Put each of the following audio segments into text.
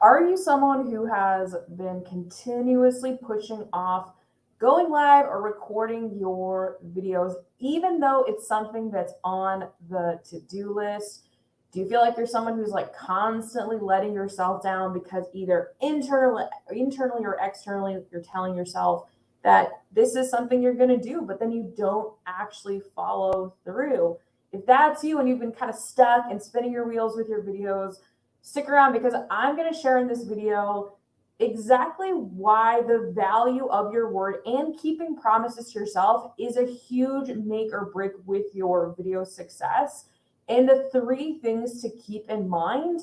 Are you someone who has been continuously pushing off going live or recording your videos, even though it's something that's on the to-do list? Do you feel like you're someone who's like constantly letting yourself down because either internally or externally, you're telling yourself that this is something you're going to do, but then you don't actually follow through? If that's you and you've been kind of stuck and spinning your wheels with your videos, stick around because I'm going to share in this video exactly why the value of your word and keeping promises to yourself is a huge make or break with your video success, and the 3 things to keep in mind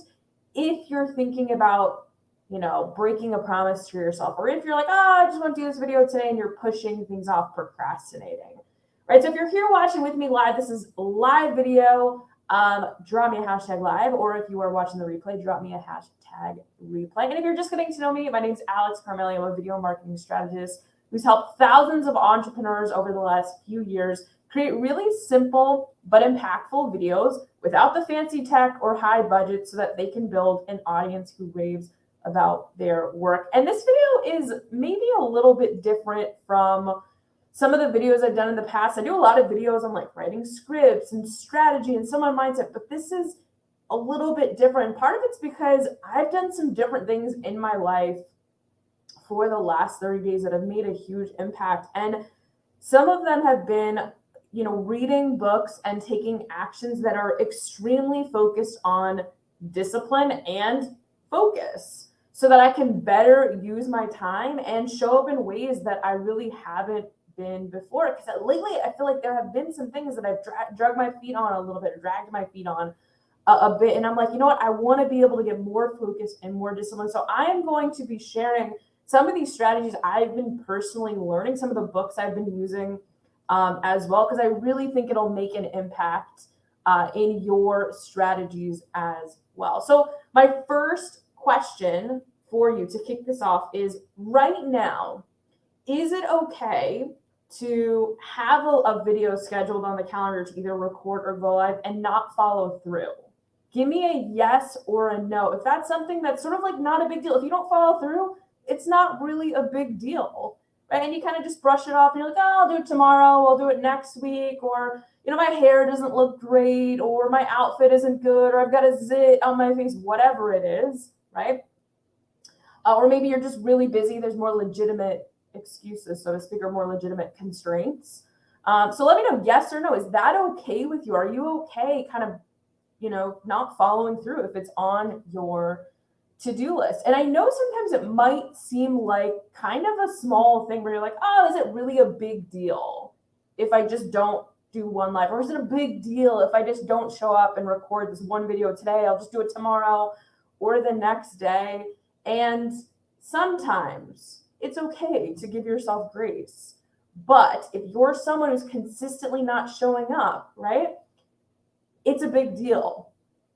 if you're thinking about, breaking a promise to yourself, or if you're like, oh, I just want to do this video today and you're pushing things off, procrastinating. Right? So if you're here watching with me live, this is live video. Draw me a hashtag live, or if you are watching the replay, drop me a hashtag replay. And if you're just getting to know me, my name is Alex Carmelli. I'm a video marketing strategist who's helped thousands of entrepreneurs over the last few years create really simple but impactful videos without the fancy tech or high budget so that they can build an audience who raves about their work. And this video is maybe a little bit different from some of the videos I've done in the past. I do a lot of videos on like writing scripts and strategy and someone mindset, but this is a little bit different. Part of it's because I've done some different things in my life for the last 30 days that have made a huge impact. And some of them have been, reading books and taking actions that are extremely focused on discipline and focus so that I can better use my time and show up in ways that I really haven't been before. Because lately I feel like there have been some things that I've dragged my feet on a little bit, dragged my feet on a bit. And I'm like, you know what? I want to be able to get more focused and more disciplined. So I am going to be sharing some of these strategies I've been personally learning, some of the books I've been using as well, because I really think it'll make an impact in your strategies as well. So my first question for you to kick this off is, right now, is it okay to have a video scheduled on the calendar to either record or go live and not follow through? Give me a yes or a no. If that's something that's sort of like not a big deal, if you don't follow through, it's not really a big deal, right? And you kind of just brush it off and you're like, oh, I'll do it tomorrow, I'll do it next week, or, my hair doesn't look great, or my outfit isn't good, or I've got a zit on my face, whatever it is, right? Or maybe you're just really busy. There's more legitimate excuses, so to speak, or more legitimate constraints. So let me know, yes or no. Is that okay with you? Are you okay kind of, not following through if it's on your to-do list? And I know sometimes it might seem like kind of a small thing where you're like, oh, is it really a big deal if I just don't do one live? Or is it a big deal if I just don't show up and record this one video today? I'll just do it tomorrow or the next day. And sometimes it's okay to give yourself grace. But if you're someone who's consistently not showing up, right, it's a big deal.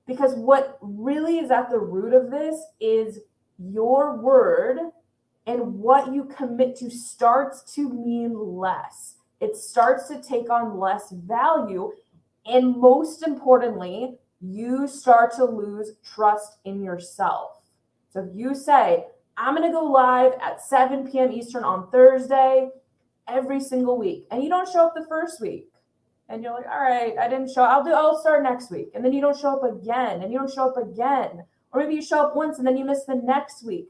Because what really is at the root of this is your word, and what you commit to starts to mean less. It starts to take on less value. And most importantly, you start to lose trust in yourself. So if you say, I'm going to go live at 7 p.m. Eastern on Thursday every single week, and you don't show up the first week, and you're like, all right, I didn't show up, I'll start next week. And then you don't show up again, and you don't show up again. Or maybe you show up once and then you miss the next week.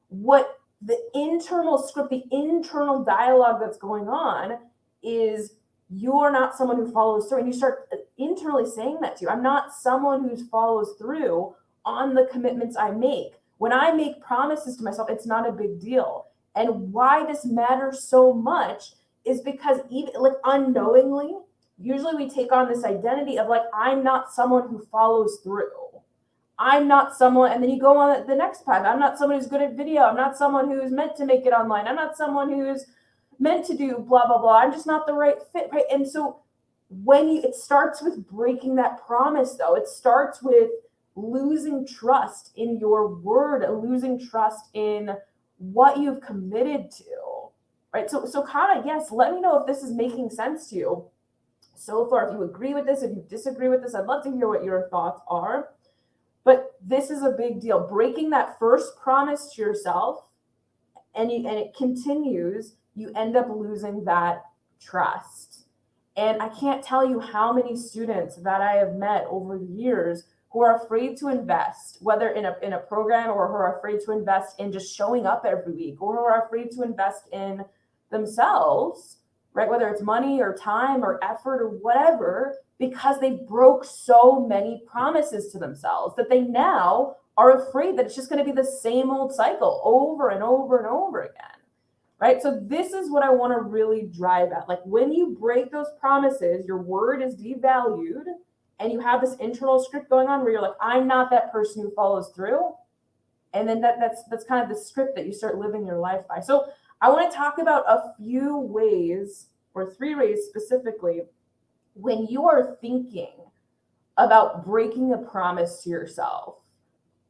What the internal script, the internal dialogue that's going on is, you're not someone who follows through. And you start internally saying that to you. I'm not someone who follows through on the commitments I make. When I make promises to myself, it's not a big deal. And why this matters so much is because even like unknowingly, usually we take on this identity of like, I'm not someone who follows through. I'm not someone, and then you go on the next path. I'm not someone who's good at video. I'm not someone who's meant to make it online. I'm not someone who's meant to do blah, blah, blah. I'm just not the right fit, right? And so it starts with breaking that promise, though. It starts with losing trust in your word, losing trust in what you've committed to, right? So kind of, yes, let me know if this is making sense to you so far. If you agree with this, if you disagree with this, I'd love to hear what your thoughts are. But this is a big deal. Breaking that first promise to yourself, and it continues, you end up losing that trust. And I can't tell you how many students that I have met over the years who are afraid to invest, whether in a program, or who are afraid to invest in just showing up every week, or who are afraid to invest in themselves, right? Whether it's money or time or effort or whatever, because they broke so many promises to themselves that they now are afraid that it's just going to be the same old cycle over and over and over again, right? So this is what I want to really drive at. Like, when you break those promises, your word is devalued, and you have this internal script going on where you're like, I'm not that person who follows through. And then that's kind of the script that you start living your life by. So I want to talk about a few ways, or 3 ways specifically, when you are thinking about breaking a promise to yourself,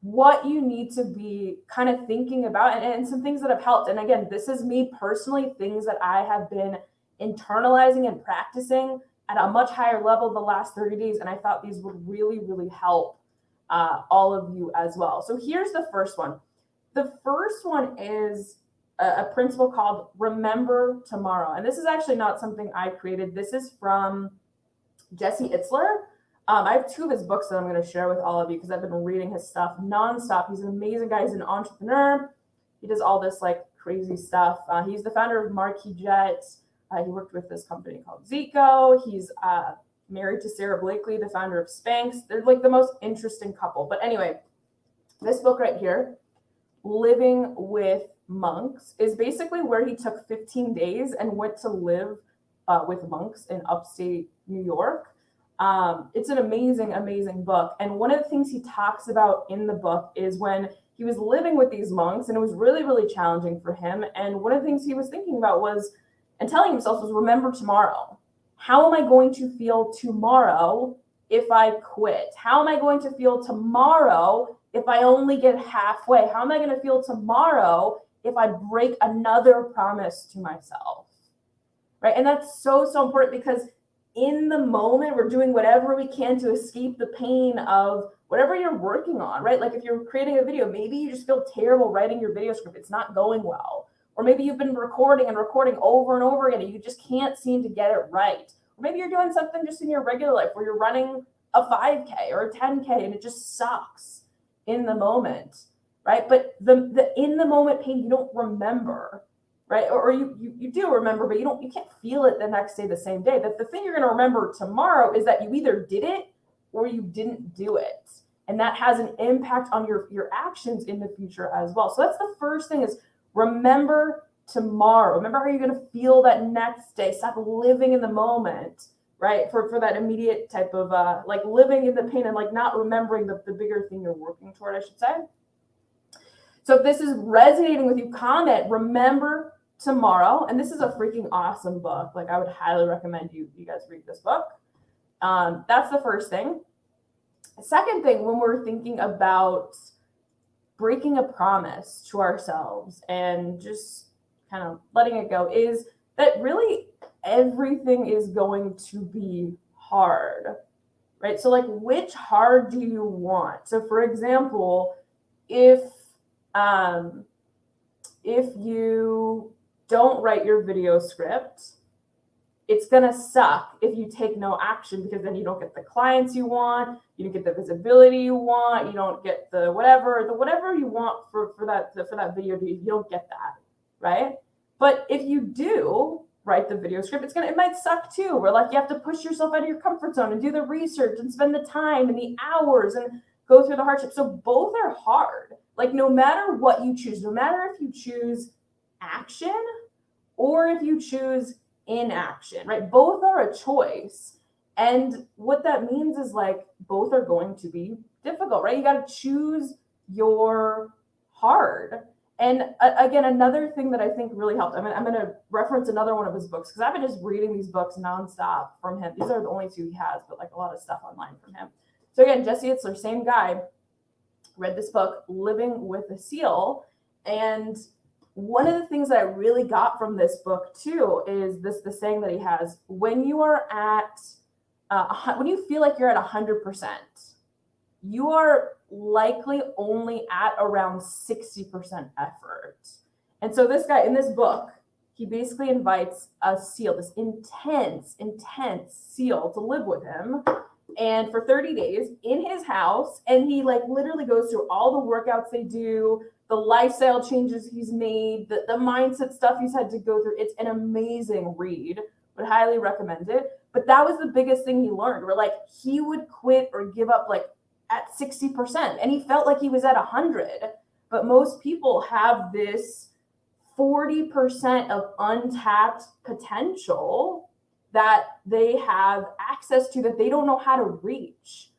what you need to be kind of thinking about, and some things that have helped. And again, this is me personally, things that I have been internalizing and practicing at a much higher level the last 30 days. And I thought these would really, really help all of you as well. So here's the first one. The first one is a principle called remember tomorrow. And this is actually not something I created. This is from Jesse Itzler. I have 2 of his books that I'm going to share with all of you because I've been reading his stuff nonstop. He's an amazing guy. He's an entrepreneur. He does all this like crazy stuff. He's the founder of Marquis Jet. He worked with this company called Zico. He's married to Sarah Blakely, the founder of Spanx. They're like the most interesting couple. But anyway, this book right here, Living with Monks, is basically where he took 15 days and went to live with monks in upstate New York. It's an amazing, amazing book. And one of the things he talks about in the book is when he was living with these monks, and it was really, really challenging for him. And one of the things he was thinking about was, and telling himself, was remember tomorrow. How am I going to feel tomorrow if I quit? How am I going to feel tomorrow if I only get halfway? How am I going to feel tomorrow if I break another promise to myself? Right? And that's so, so important, because in the moment, we're doing whatever we can to escape the pain of whatever you're working on, right? Like if you're creating a video, maybe you just feel terrible writing your video script. It's not going well. Or maybe you've been recording over and over again, and you just can't seem to get it right. Or maybe you're doing something just in your regular life where you're running a 5K or a 10K, and it just sucks in the moment, right? But the in the moment pain, you don't remember, right? Or you do remember, but you can't feel it the next day, the same day. That the thing you're going to remember tomorrow is that you either did it or you didn't do it. And that has an impact on your actions in the future as well. So that's the first thing, is remember tomorrow. Remember how you're going to feel that next day. Stop living in the moment, right? For that immediate type of like living in the pain and like not remembering the bigger thing you're working toward, I should say. So if this is resonating with you, comment remember tomorrow. And this is a freaking awesome book. Like, I would highly recommend you guys read this book. That's the first thing. The second thing, when we're thinking about breaking a promise to ourselves and just kind of letting it go, is that really everything is going to be hard, right? So like, which hard do you want? So for example, if you don't write your video script, it's going to suck if you take no action, because then you don't get the clients you want, you don't get the visibility you want, you don't get the whatever you want for that video, you don't get that, right? But if you do write the video script, it might suck too. Where like you have to push yourself out of your comfort zone and do the research and spend the time and the hours and go through the hardship. So both are hard. Like, no matter what you choose, no matter if you choose action or if you choose inaction, right? Both are a choice. And what that means is like, both are going to be difficult, right? You got to choose your hard. And again, another thing that I think really helped, I'm going to reference another one of his books, because I've been just reading these books nonstop from him. These are the only 2 he has, but like a lot of stuff online from him. So again, Jesse Itzler, same guy, read this book, Living with a Seal. And one of the things that I really got from this book too is the saying that he has: when you are at, when you feel like you're at 100%, you are likely only at around 60% effort. And so this guy in this book, he basically invites a seal, this intense seal to live with him, and for 30 days in his house. And he like literally goes through all the workouts they do, the lifestyle changes he's made, the mindset stuff he's had to go through. It's an amazing read. Would highly recommend it. But that was the biggest thing he learned, where like he would quit or give up like at 60%, and he felt like he was at 100. But most people have this 40% of untapped potential that they have access to that they don't know how to reach.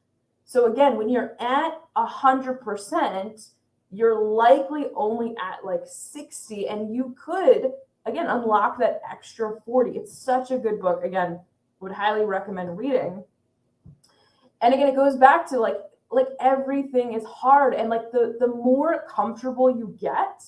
So again, when you're at 100%, you're likely only at like 60, and you could again unlock that extra 40. It's such a good book. Again, would highly recommend reading. And again, it goes back to like everything is hard, and like the more comfortable you get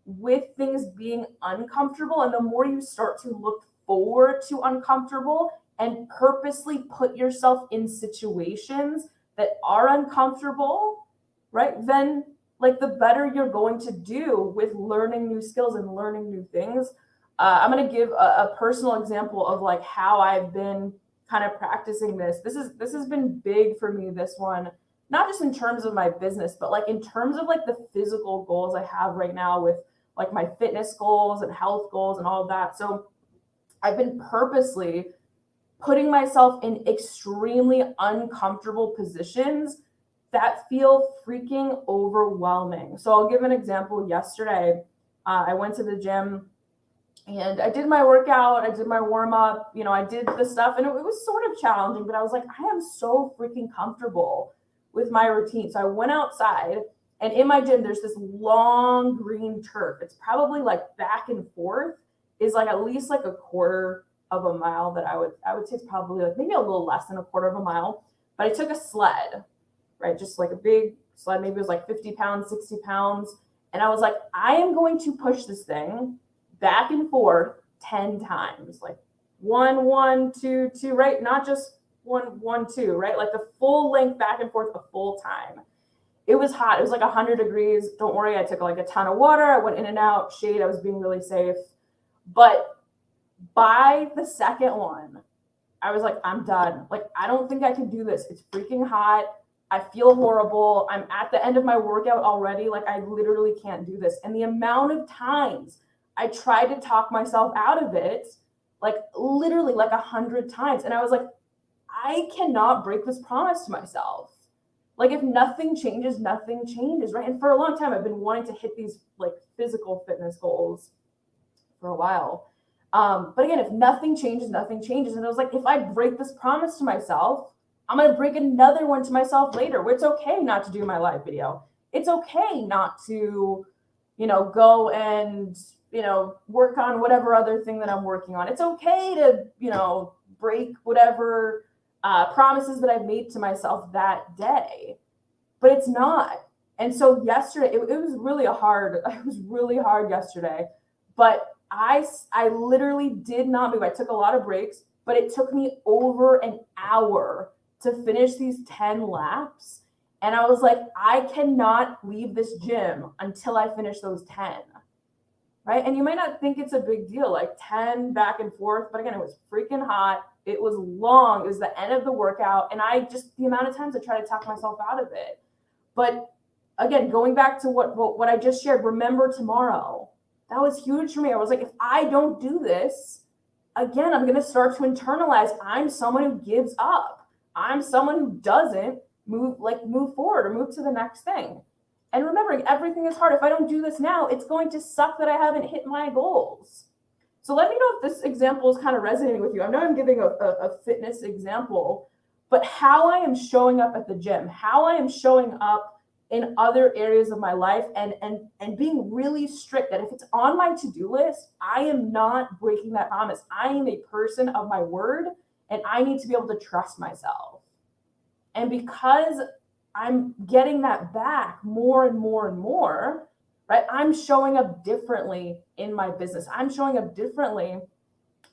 with things being uncomfortable, and the more you start to look forward to uncomfortable and purposely put yourself in situations that are uncomfortable, right? Then like the better you're going to do with learning new skills and learning new things. I'm going to give a personal example of like how I've been kind of practicing this. This has been big for me, this one, not just in terms of my business, but like in terms of like the physical goals I have right now with like my fitness goals and health goals and all of that. So I've been purposely putting myself in extremely uncomfortable positions that feel freaking overwhelming. So I'll give an example. Yesterday, I went to the gym and I did my workout, I did my warm up, I did the stuff, and it was sort of challenging, but I was like, I am so freaking comfortable with my routine. So I went outside, and in my gym, there's this long green turf. It's probably like back and forth is like at least like a quarter of a mile that I would say it's probably like maybe a little less than a quarter of a mile. But I took a sled, right? Just like a big sled, maybe it was like 50 pounds, 60 pounds. And I was like, I am going to push this thing back and forth 10 times, like 1, 1, 2, 2, right? Not just 1, 1, 2, right? Like the full length back and forth a full time. It was hot. It was like 100 degrees. Don't worry. I took like a ton of water. I went in and out, shade. I was being really safe. But by the second one, I was like, I'm done. Like, I don't think I can do this. It's freaking hot. I feel horrible. I'm at the end of my workout already. Like, I literally can't do this. And the amount of times I tried to talk myself out of it, like literally like 100 times. And I was like, I cannot break this promise to myself. Like if nothing changes, right? And for a long time, I've been wanting to hit these like physical fitness goals for a while. But again, if nothing changes. And I was like, if I break this promise to myself, I'm going to break another one to myself later, where it's okay not to do my live video. It's okay not to, go and, work on whatever other thing that I'm working on. It's okay to, break whatever promises that I've made to myself that day, but it's not. And so yesterday, it was really hard yesterday, but I literally did not move. I took a lot of breaks, but it took me over an hour to finish these 10 laps. And I was like, I cannot leave this gym until I finish those 10. Right. And you might not think it's a big deal, like 10 back and forth. But again, it was freaking hot. It was long. It was the end of the workout. And the amount of times I try to talk myself out of it. But again, going back to what I just shared, remember tomorrow, that was huge for me. I was like, if I don't do this, again, I'm going to start to internalize I'm someone who gives up. I'm someone who doesn't move forward or move to the next thing. And remembering everything is hard. If I don't do this now, it's going to suck that I haven't hit my goals. So let me know if this example is kind of resonating with you. I know I'm giving a fitness example, but how I am showing up at the gym, how I am showing up in other areas of my life, and being really strict that if it's on my to-do list, I am not breaking that promise. I am a person of my word, and I need to be able to trust myself. And because I'm getting that back more and more and more, right? I'm showing up differently in my business. I'm showing up differently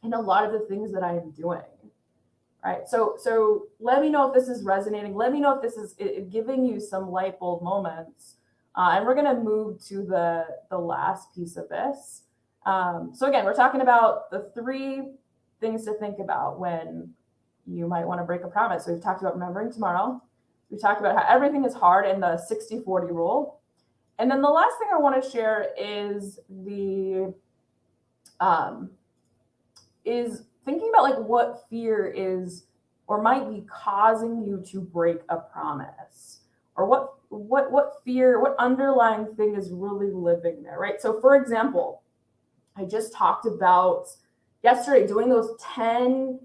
in a lot of the things that I am doing, right? So let me know if this is resonating. Let me know if this is giving you some light bulb moments. And we're going to move to the last piece of this. So again, we're talking about the 3 things to think about when you might want to break a promise. So we've talked about remembering tomorrow. We talked about how everything is hard and the 60-40 rule. And then the last thing I want to share is is thinking about like what fear is or might be causing you to break a promise, or what fear, what underlying thing is really living there, right? So for example, I just talked about yesterday doing those 10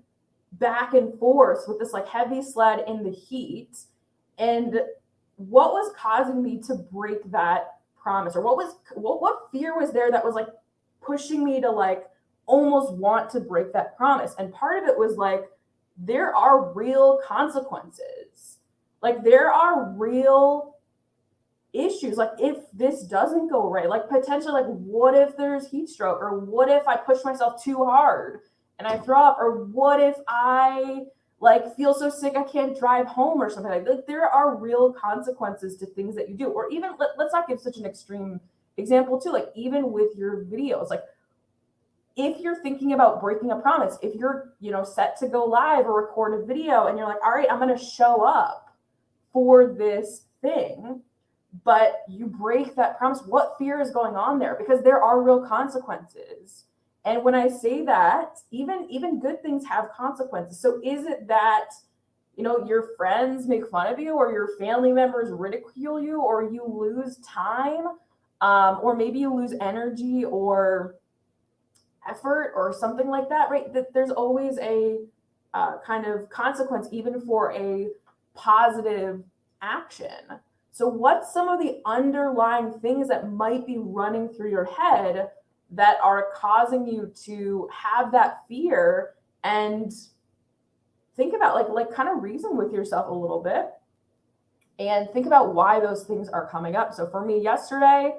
back and forth with this like heavy sled in the heat, and what was causing me to break that promise, or what fear was there that was like pushing me to like almost want to break that promise. And part of it was like, there are real consequences. Like there are real issues. Like if this doesn't go right, like potentially like what if there's heat stroke, or what if I push myself too hard and I throw up, or what if I like feel so sick I can't drive home or something like that. Like, there are real consequences to things that you do. Or even let's not give such an extreme example too, like even with your videos, like if you're thinking about breaking a promise, if you're, set to go live or record a video and you're like, all right, I'm going to show up for this thing, but you break that promise, what fear is going on there? Because there are real consequences. And when I say that, even good things have consequences. So is it that, your friends make fun of you, or your family members ridicule you, or you lose time, or maybe you lose energy or effort or something like that, right? That there's always a kind of consequence even for a positive action. So what's some of the underlying things that might be running through your head that are causing you to have that fear? And think about like kind of reason with yourself a little bit and think about why those things are coming up. So for me yesterday,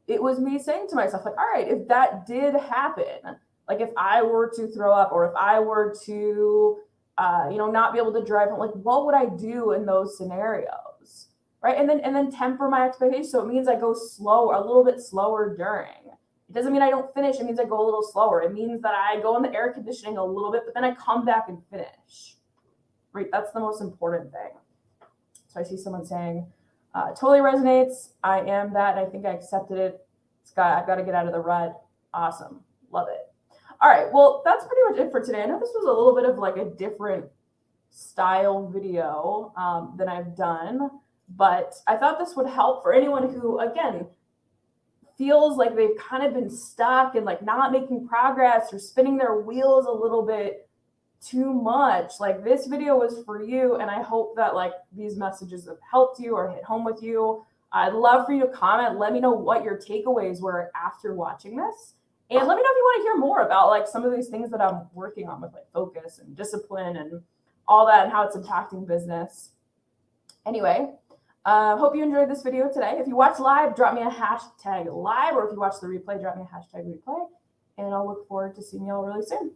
it was me saying to myself, like, all right, if that did happen, like if I were to throw up, or if I were to, not be able to drive home, like what would I do in those scenarios, right? And then temper my expectations. So it means I go slower, a little bit slower during. It doesn't mean I don't finish. It means I go a little slower. It means that I go in the air conditioning a little bit, but then I come back and finish, right? That's the most important thing. So I see someone saying, totally resonates. I am that. I think I accepted it. I've got to get out of the rut. Awesome. Love it. All right. Well, that's pretty much it for today. I know this was a little bit of like a different style video than I've done, but I thought this would help for anyone who, again, feels like they've kind of been stuck and like not making progress or spinning their wheels a little bit too much. Like this video was for you, and I hope that like these messages have helped you or hit home with you. I'd love for you to comment. Let me know what your takeaways were after watching this, and let me know if you want to hear more about like some of these things that I'm working on with like focus and discipline and all that, and how it's impacting business. Anyway, hope you enjoyed this video today. If you watch live, drop me a hashtag live, or if you watch the replay, drop me a hashtag replay, and I'll look forward to seeing you all really soon.